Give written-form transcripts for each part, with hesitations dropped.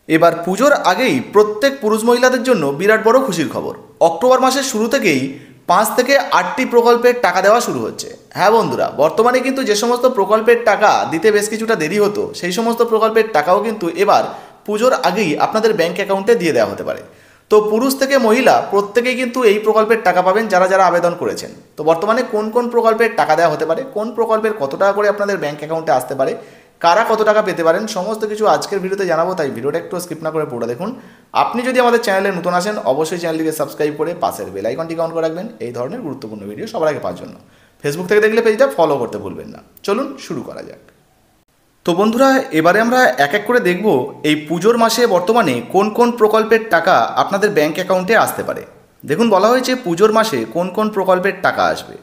এবার পুজোর আগেই প্রত্যেক পুরুষ মহিলাদের জন্য বিরাট বড় খুশির খবর। অক্টোবর মাসের শুরু থেকেই 5 থেকে 8টি প্রকল্পের টাকা দেওয়া শুরু হচ্ছে। হ্যাঁ বন্ধুরা, বর্তমানে কিন্তু যে সমস্ত প্রকল্পের টাকা দিতে বেশ কিছুটা দেরি হতো, সেই সমস্ত প্রকল্পের টাকাও কিন্তু এবার পুজোর আগেই আপনাদের ব্যাংক অ্যাকাউন্টে দিয়ে দেওয়া হতে পারে। তো পুরুষ থেকে মহিলা প্রত্যেকেই কিন্তু এই প্রকল্পের টাকা পাবেন যারা যারা আবেদন করেছেন। তো বর্তমানে কোন কোন প্রকল্পের টাকা দেওয়া হতে পারে, কোন প্রকল্পের কত টাকা করে আপনাদের ব্যাংক অ্যাকাউন্টে আসতে পারে, কারা কত টাকা পেতে পারেন, সমস্ত কিছু আজকের ভিডিওতে জানাবো। তাই ভিডিওটা একটু স্কিপ না করে পুরো দেখুন। আপনি যদি আমাদের চ্যানেলে নতুন আসেন, অবশ্যই চ্যানেলটিকে সাবস্ক্রাইব করে পাশের বেল আইকনটি অন করে রাখবেন এই ধরনের গুরুত্বপূর্ণ ভিডিও সবার আগে পাওয়ার জন্য। ফেসবুক থেকে দেখলে পেজটা ফলো করতে ভুলবেন না। চলুন শুরু করা যাক। তো বন্ধুরা, এবারে আমরা এক এক করে দেখব এই পুজোর মাসে বর্তমানে কোন কোন প্রকল্পের টাকা আপনাদের ব্যাংক অ্যাকাউন্টে আসতে পারে। দেখুন, বলা হয়েছে পুজোর মাসে কোন কোন প্রকল্পের টাকা আসবে।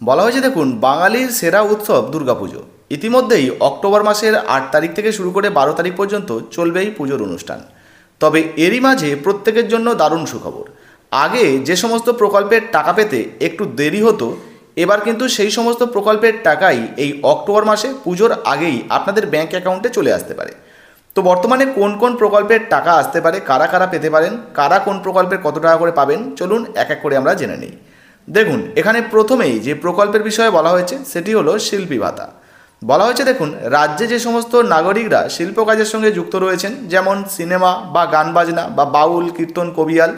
বলা হয়েছে দেখুন, বাঙালির সেরা উৎসব দুর্গাপুজো। ইতিমধ্যেই অক্টোবর মাসের 8 তারিখ থেকে শুরু করে 12 তারিখ পর্যন্ত চলবে এই পুজোর অনুষ্ঠান। তবে এরই মাঝে প্রত্যেকের জন্য দারুণ সুখবর। আগে যে সমস্ত প্রকল্পের টাকা পেতে একটু দেরি হতো, এবার কিন্তু সেই সমস্ত প্রকল্পের টাকাই এই অক্টোবর মাসে পুজোর আগেই আপনাদের ব্যাংক অ্যাকাউন্টে চলে আসতে পারে। তো বর্তমানে কোন কোন প্রকল্পের টাকা আসতে পারে, কারা কারা পেতে পারেন, কারা কোন প্রকল্পের কত টাকা করে পাবেন, চলুন এক এক করে আমরা জেনে নিই। দেখুন, এখানে প্রথমেই যে প্রকল্পের বিষয়ে বলা হয়েছে সেটি হলো শিল্পী ভাতা। বলা হয়েছে দেখুন, রাজ্যে যে সমস্ত নাগরিকরা শিল্প কাজের সঙ্গে যুক্ত রয়েছেন, যেমন সিনেমা বা গান বাজনা বা বাউল কীর্তন কবিয়াল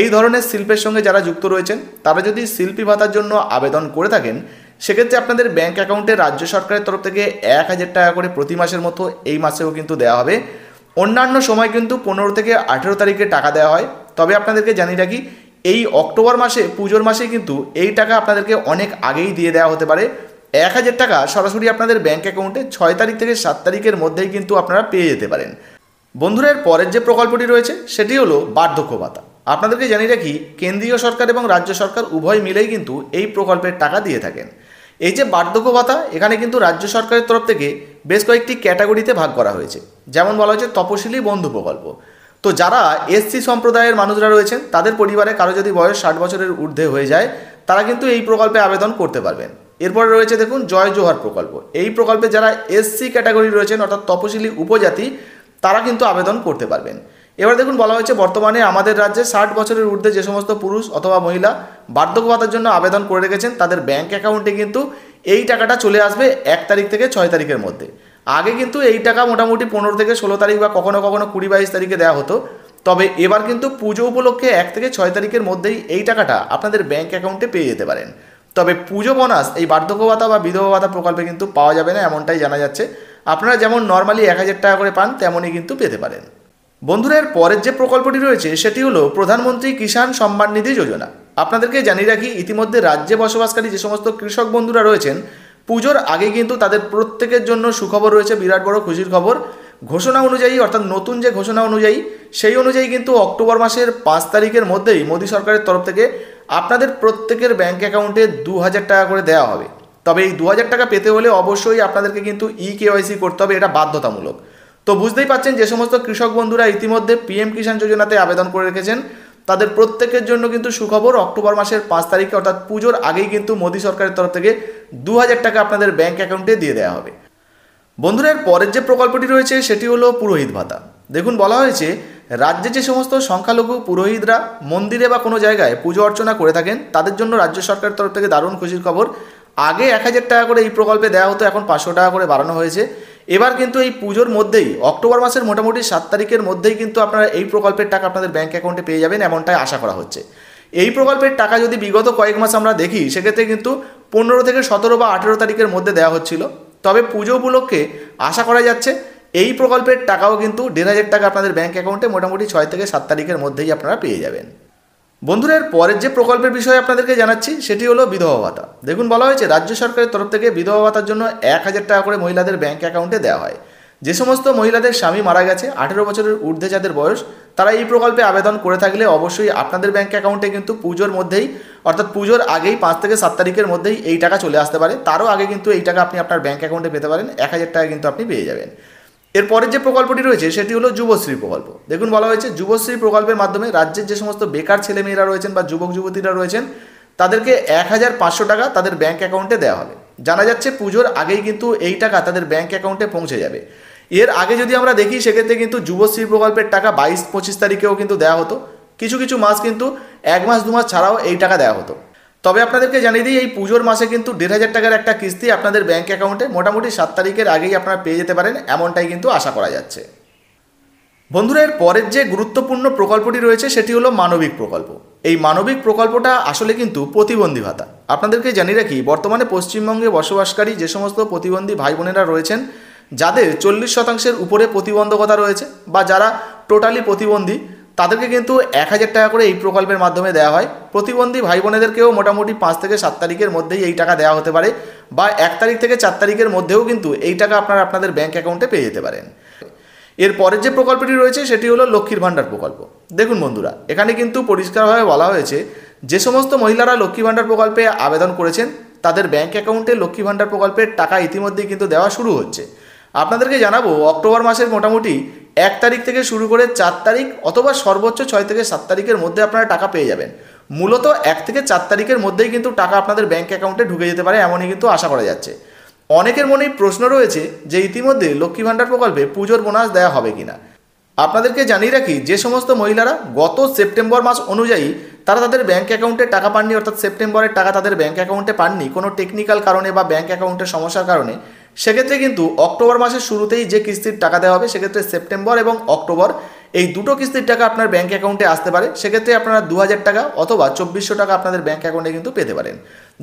এই ধরনের শিল্পের সঙ্গে যারা যুক্ত রয়েছেন, তারা যদি শিল্পী ভাতার জন্য আবেদন করে থাকেন, সেক্ষেত্রে আপনাদের ব্যাংক অ্যাকাউন্টে রাজ্য সরকারের তরফ থেকে 1000 টাকা করে প্রতি মাসের মতো এই মাসেও কিন্তু দেওয়া হবে। অন্যান্য সময় কিন্তু 15 থেকে 18 তারিখে টাকা দেওয়া হয়। তবে আপনাদেরকে জানিয়ে রাখি, এই অক্টোবর মাসে পুজোর মাসে কিন্তু এই টাকা আপনাদেরকে অনেক আগেই দিয়ে দেওয়া হতে পারে। 1000 টাকা সরাসরি আপনাদের ব্যাংক অ্যাকাউন্টে 6 তারিখ থেকে 7 তারিখের মধ্যেই কিন্তু আপনারা পেয়ে যেতে পারেন। বন্ধুরা, এর পরের যে প্রকল্পটি রয়েছে সেটি হলো বার্ধক্য ভাতা। আপনাদেরকে জানিয়ে রাখি, কেন্দ্রীয় সরকার এবং রাজ্য সরকার উভয় মিলেই কিন্তু এই প্রকল্পের টাকা দিয়ে থাকেন। এই যে বার্ধক্য ভাতা, এখানে কিন্তু রাজ্য সরকারের তরফ থেকে বেশ কয়েকটি ক্যাটাগরিতে ভাগ করা হয়েছে। যেমন বলা হয়েছে তপশিলি বন্ধু প্রকল্প। তো যারা এসসি সম্প্রদায়ের মানুষরা রয়েছেন, তাদের পরিবারে কারো যদি বয়স 60 বছরের ঊর্ধ্বে হয়ে যায়, তারা কিন্তু এই প্রকল্পে আবেদন করতে পারবেন। এরপরে রয়েছে দেখুন জয় জোহার প্রকল্প। এই প্রকল্পে যারা এসসি ক্যাটাগরি রয়েছেন, অর্থাৎ তপশিলি উপজাতি, তারা কিন্তু আবেদন করতে পারবেন। এবার দেখুন, বলা হয়েছে বর্তমানে আমাদের রাজ্যে 60 বছরের ঊর্ধ্বে যে সমস্ত পুরুষ অথবা মহিলা বার্ধক্য ভাতার জন্য আবেদন করে রেখেছেন, তাদের ব্যাংক অ্যাকাউন্টে কিন্তু এই টাকাটা চলে আসবে 1 তারিখ থেকে 6 তারিখের মধ্যে। আগে কিন্তু এই টাকা মোটামুটি 15 থেকে 16 তারিখ বা কখনো কখনো 20-22 তারিখে দেওয়া হতো। তবে এবার কিন্তু পুজো উপলক্ষে 1 থেকে 6 তারিখের মধ্যেই এই টাকাটা আপনাদের ব্যাংক অ্যাকাউন্টে পেয়ে যেতে পারেন। তবে পুজো বোনাস এই বার্ধক্য ভাতা বা বিধবা ভাতা প্রকল্পে কিন্তু পাওয়া যাবে না, এমনটাই জানা যাচ্ছে। আপনারা যেমন নর্মালি 1000 টাকা করে পান, তেমনই কিন্তু পেতে পারেন। বন্ধুরা, এর পরের যে প্রকল্পটি রয়েছে সেটি হলো প্রধানমন্ত্রী কিষাণ সম্মান নিধি যোজনা। আপনাদেরকে জানিয়ে রাখি, ইতিমধ্যে রাজ্যে বসবাসকারী যে সমস্ত কৃষক বন্ধুরা রয়েছেন, পুজোর আগে কিন্তু তাদের প্রত্যেকের জন্য সুখবর রয়েছে, বিরাট বড় খুশির খবর। ঘোষণা অনুযায়ী, অর্থাৎ নতুন যে ঘোষণা অনুযায়ী, সেই অনুযায়ী কিন্তু অক্টোবর মাসের 5 তারিখের মধ্যেই মোদী সরকারের তরফ থেকে আপনাদের প্রত্যেকের ব্যাংক অ্যাকাউন্টে 2000 টাকা করে দেওয়া হবে। তবে এই 2000 টাকা পেতে হলে অবশ্যই আপনাদেরকে কিন্তু KYC করতে হবে, এটা বাধ্যতামূলক। তো বুঝতেই পাচ্ছেন, যে সমস্ত কৃষক বন্ধুরা ইতিমধ্যে PM কিষাণ যোজনাতে আবেদন করে রেখেছেন, তাদের প্রত্যেকের জন্য কিন্তু সুখবর। অক্টোবর মাসের 5 তারিখে অর্থাৎ পুজোর আগেই কিন্তু মোদী সরকারের তরফ থেকে 2000 টাকা আপনাদের ব্যাংক অ্যাকাউন্টে দিয়ে দেওয়া হবে। বন্ধুরা, এর পরের যে প্রকল্পটি রয়েছে সেটি হলো পুরোহিত ভাতা। দেখুন, বলা হয়েছে রাজ্যে যে সমস্ত সংখ্যালঘু পুরোহিতরা মন্দিরে বা কোনো জায়গায় পুজো অর্চনা করে থাকেন, তাদের জন্য রাজ্য সরকারের তরফ থেকে দারুণ খুশির খবর। আগে 1000 টাকা করে এই প্রকল্পে দেওয়া হতো, এখন 500 টাকা করে বাড়ানো হয়েছে। এবার কিন্তু এই পুজোর মধ্যেই, অক্টোবর মাসের মোটামুটি 7 তারিখের মধ্যেই কিন্তু আপনারা এই প্রকল্পের টাকা আপনাদের ব্যাংক অ্যাকাউন্টে পেয়ে যাবেন, এমনটাই আশা করা হচ্ছে। এই প্রকল্পের টাকা যদি বিগত কয়েক মাস আমরা দেখি, সেক্ষেত্রে কিন্তু 15 থেকে 17 বা 18 তারিখের মধ্যে দেওয়া হচ্ছিল। তবে পুজো উপলক্ষে আশা করা যাচ্ছে এই প্রকল্পের টাকাও কিন্তু 1500 টাকা আপনাদের ব্যাংক অ্যাকাউন্টে মোটামুটি 6 থেকে 7 তারিখের মধ্যেই আপনারা পেয়ে যাবেন। বন্ধুরা, এর পরের যে প্রকল্পের বিষয়ে আপনাদেরকে জানাচ্ছি সেটি হলো বিধবা ভাতা। দেখুন, বলা হয়েছে রাজ্য সরকারের তরফ থেকে বিধবা ভাতার জন্য 1000 টাকা করে মহিলাদের ব্যাংক অ্যাকাউন্টে দেওয়া হয়। যে সমস্ত মহিলাদের স্বামী মারা গেছে, 18 বছরের ঊর্ধ্বে যাদের বয়স, তারা এই প্রকল্পে আবেদন করে থাকলে অবশ্যই আপনাদের ব্যাংক অ্যাকাউন্টে কিন্তু পুজোর মধ্যেই, অর্থাৎ পুজোর আগেই 5 থেকে 7 তারিখের মধ্যেই এই টাকা চলে আসতে পারে। তারও আগে কিন্তু এই টাকা আপনি আপনার ব্যাংক অ্যাকাউন্টে পেতে পারেন, 1000 টাকা কিন্তু আপনি পেয়ে যাবেন। এরপরের যে প্রকল্পটি রয়েছে সেটি হলো যুবশ্রী প্রকল্প। দেখুন, বলা হয়েছে যুবশ্রী প্রকল্পের মাধ্যমে রাজ্যের যে সমস্ত বেকার ছেলেমেয়েরা রয়েছেন বা যুবক যুবতীরা রয়েছেন, তাদেরকে 1500 টাকা তাদের ব্যাংক অ্যাকাউন্টে দেওয়া হবে। জানা যাচ্ছে পুজোর আগেই কিন্তু এই টাকা তাদের ব্যাংক অ্যাকাউন্টে পৌঁছে যাবে। এর আগে যদি আমরা দেখি সেক্ষেত্রে কিন্তু যুবশ্রী প্রকল্পের টাকা 22-25 তারিখেও কিন্তু দেওয়া হতো। কিছু কিছু মাস কিন্তু 1 মাস 2 মাস ছাড়াও এই টাকা দেওয়া হতো। তবে আপনাদেরকে জানিয়ে দিই, এই পুজোর মাসে কিন্তু 1,500 টাকার একটা কিস্তি আপনাদের ব্যাঙ্ক অ্যাকাউন্টে মোটামুটি 7 তারিখের আগেই আপনারা পেয়ে যেতে পারেন, এমনটাই কিন্তু আশা করা যাচ্ছে। বন্ধুরা, এর পরের যে গুরুত্বপূর্ণ প্রকল্পটি রয়েছে সেটি হলো মানবিক প্রকল্প। এই মানবিক প্রকল্পটা আসলে কিন্তু প্রতিবন্ধী ভাতা। আপনাদেরকে জানিয়ে রাখি, বর্তমানে পশ্চিমবঙ্গে বসবাসকারী যে সমস্ত প্রতিবন্ধী ভাই বোনেরা রয়েছেন, যাদের 40% উপরে প্রতিবন্ধকতা রয়েছে বা যারা টোটালি প্রতিবন্ধী, তাদেরকে কিন্তু 1,000 টাকা করে এই প্রকল্পের মাধ্যমে দেওয়া হয়। প্রতিবন্ধী ভাই বোনেদেরকেও মোটামুটি 5 থেকে 7 তারিখের মধ্যেই এই টাকা দেওয়া হতে পারে, বা 1 তারিখ থেকে 4 তারিখের মধ্যেও কিন্তু এই টাকা আপনারা আপনাদের ব্যাঙ্ক অ্যাকাউন্টে পেয়ে যেতে পারেন। এর পরের যে প্রকল্পটি রয়েছে সেটি হলো লক্ষ্মীর ভাণ্ডার প্রকল্প। দেখুন বন্ধুরা, এখানে কিন্তু পরিষ্কারভাবে বলা হয়েছে যে সমস্ত মহিলারা লক্ষ্মী ভাণ্ডার প্রকল্পে আবেদন করেছেন তাদের ব্যাঙ্ক অ্যাকাউন্টে লক্ষ্মী ভাণ্ডার প্রকল্পের টাকা ইতিমধ্যেই কিন্তু দেওয়া শুরু হচ্ছে। আপনাদেরকে জানাবো, অক্টোবর মাসের মোটামুটি 1 তারিখ থেকে শুরু করে 4 তারিখ অথবা সর্বোচ্চ 6 থেকে 7 তারিখের মধ্যে আপনারা টাকা পেয়ে যাবেন। মূলত 1 থেকে 4 তারিখের মধ্যেই কিন্তু টাকা আপনাদের ব্যাঙ্ক অ্যাকাউন্টে ঢুকে যেতে পারে, এমনই কিন্তু আশা করা যাচ্ছে। অনেকের মনেই প্রশ্ন রয়েছে যে ইতিমধ্যে লক্ষ্মী ভাণ্ডার প্রকল্পে পুজোর বোনাস দেওয়া হবে কিনা। আপনাদেরকে জানিয়ে রাখি, যে সমস্ত মহিলারা গত সেপ্টেম্বর মাস অনুযায়ী তারা তাদের ব্যাঙ্ক অ্যাকাউন্টে টাকা পাননি, অর্থাৎ সেপ্টেম্বরের টাকা তাদের ব্যাঙ্ক অ্যাকাউন্টে পাননি কোনো টেকনিক্যাল কারণে বা ব্যাঙ্ক অ্যাকাউন্টের সমস্যার কারণে, সেক্ষেত্রে কিন্তু অক্টোবর মাসের শুরুতেই যে কিস্তির টাকা দেওয়া হবে, সেক্ষেত্রে সেপ্টেম্বর এবং অক্টোবর এই দুটো কিস্তির টাকা আপনার ব্যাঙ্ক অ্যাকাউন্টে আসতে পারে। সেক্ষেত্রে আপনারা 2,000 টাকা অথবা 2,400 টাকা আপনাদের ব্যাঙ্ক অ্যাকাউন্টে কিন্তু পেতে পারেন।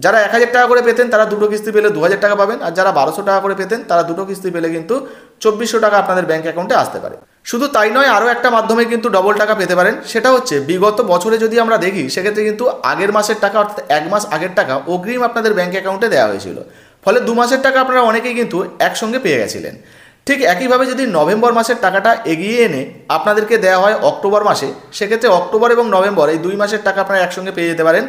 যারা 1,000 টাকা করে পেতেন তারা দুটো কিস্তি পেলে 2,000 টাকা পাবেন, আর যারা 1,200 টাকা করে পেতেন তারা দুটো কিস্তি পেলে কিন্তু 2,400 টাকা আপনাদের ব্যাঙ্ক অ্যাকাউন্টে আসতে পারে। শুধু তাই নয়, আরও একটা মাধ্যমে কিন্তু ডবল টাকা পেতে পারেন। সেটা হচ্ছে, বিগত বছরে যদি আমরা দেখি সেক্ষেত্রে কিন্তু আগের মাসের টাকা অর্থাৎ 1 মাস আগের টাকা অগ্রিম আপনাদের ব্যাঙ্ক অ্যাকাউন্টে দেওয়া হয়েছিল, ফলে 2 মাসের টাকা আপনারা অনেকেই কিন্তু একসঙ্গে পেয়ে গেছিলেন। ঠিক একইভাবে যদি নভেম্বর মাসের টাকাটা এগিয়ে এনে আপনাদেরকে দেওয়া হয় অক্টোবর মাসে, সেক্ষেত্রে অক্টোবর এবং নভেম্বর এই 2 মাসের টাকা আপনারা একসঙ্গে পেয়ে যেতে পারেন।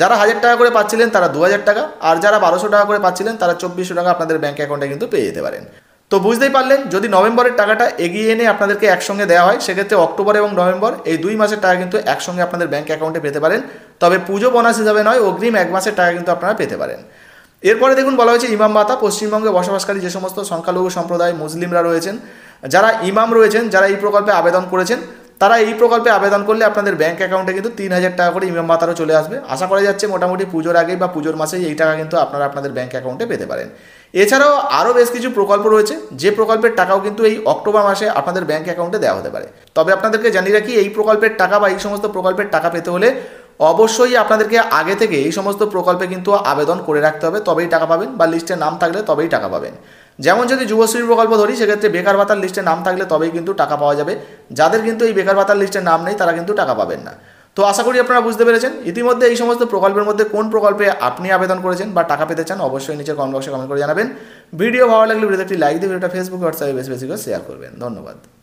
যারা 1,000 টাকা করে পাচ্ছিলেন তারা 2,000 টাকা, আর যারা 1,200 টাকা করে পাচ্ছিলেন তারা 2,400 টাকা আপনাদের ব্যাঙ্ক অ্যাকাউন্টে কিন্তু পেয়ে যেতে পারেন। তো বুঝতেই পারলেন, যদি নভেম্বরের টাকাটা এগিয়ে এনে আপনাদেরকে একসঙ্গে দেওয়া হয়, সেক্ষেত্রে অক্টোবর এবং নভেম্বর এই 2 মাসের টাকা কিন্তু একসঙ্গে আপনাদের ব্যাঙ্ক অ্যাকাউন্টে পেতে পারেন। তবে পুজো বোনাস হিসাবে নয়, অগ্রিম 1 মাসের টাকা কিন্তু আপনারা পেতে পারেন। এরপরে দেখুন, বলা হয়েছে ইমাম ভাতা। পশ্চিমবঙ্গে বসবাসকারী যে সমস্ত সংখ্যালঘু সম্প্রদায় মুসলিমরা রয়েছেন, যারা ইমাম রয়েছেন, যারা এই প্রকল্পে আবেদন করেছেন, তারা এই প্রকল্পে আবেদন করলে আপনাদের ব্যাঙ্ক অ্যাকাউন্টে কিন্তু 3,000 টাকা করে ইমাম ভাতারও চলে আসবে। আশা করা যাচ্ছে মোটামুটি পুজোর আগেই বা পুজোর মাসেই এই টাকা কিন্তু আপনারা আপনাদের ব্যাঙ্ক অ্যাকাউন্টে পেতে পারেন। এছাড়াও আরও বেশ কিছু প্রকল্প রয়েছে, যে প্রকল্পের টাকাও কিন্তু এই অক্টোবর মাসে আপনাদের ব্যাঙ্ক অ্যাকাউন্টে দেওয়া হতে পারে। তবে আপনাদেরকে জানিয়ে রাখি, এই প্রকল্পের টাকা বা এই সমস্ত প্রকল্পের টাকা পেতে হলে অবশ্যই আপনাদেরকে আগে থেকে এই সমস্ত প্রকল্পে কিন্তু আবেদন করে রাখতে হবে, তবেই টাকা পাবেন, বা লিস্টে নাম থাকলে তবেই টাকা পাবেন। যেমন যদি যুবশ্রী প্রকল্প ধরি, সেক্ষেত্রে বেকার ভাতার লিস্টে নাম থাকলে তবেই কিন্তু টাকা পাওয়া যাবে। যাদের কিন্তু এই বেকার ভাতার লিস্টে নাম নেই তারা কিন্তু টাকা পাবেন না। তো আশা করি আপনারা বুঝতে পেরেছেন। ইতিমধ্যে এই সমস্ত প্রকল্পের মধ্যে কোন প্রকল্পে আপনি আবেদন করেছেন বা টাকা পেতে চান, অবশ্যই নিচে কমেন্ট বক্সে কমেন্ট করে জানাবেন। ভিডিও ভালো লাগলে ভিডিওতে একটি লাইক দিয়ে ভিডিওটা ফেসবুক হোয়াটসঅ্যাপে বেশি বেশি করে শেয়ার করবেন। ধন্যবাদ।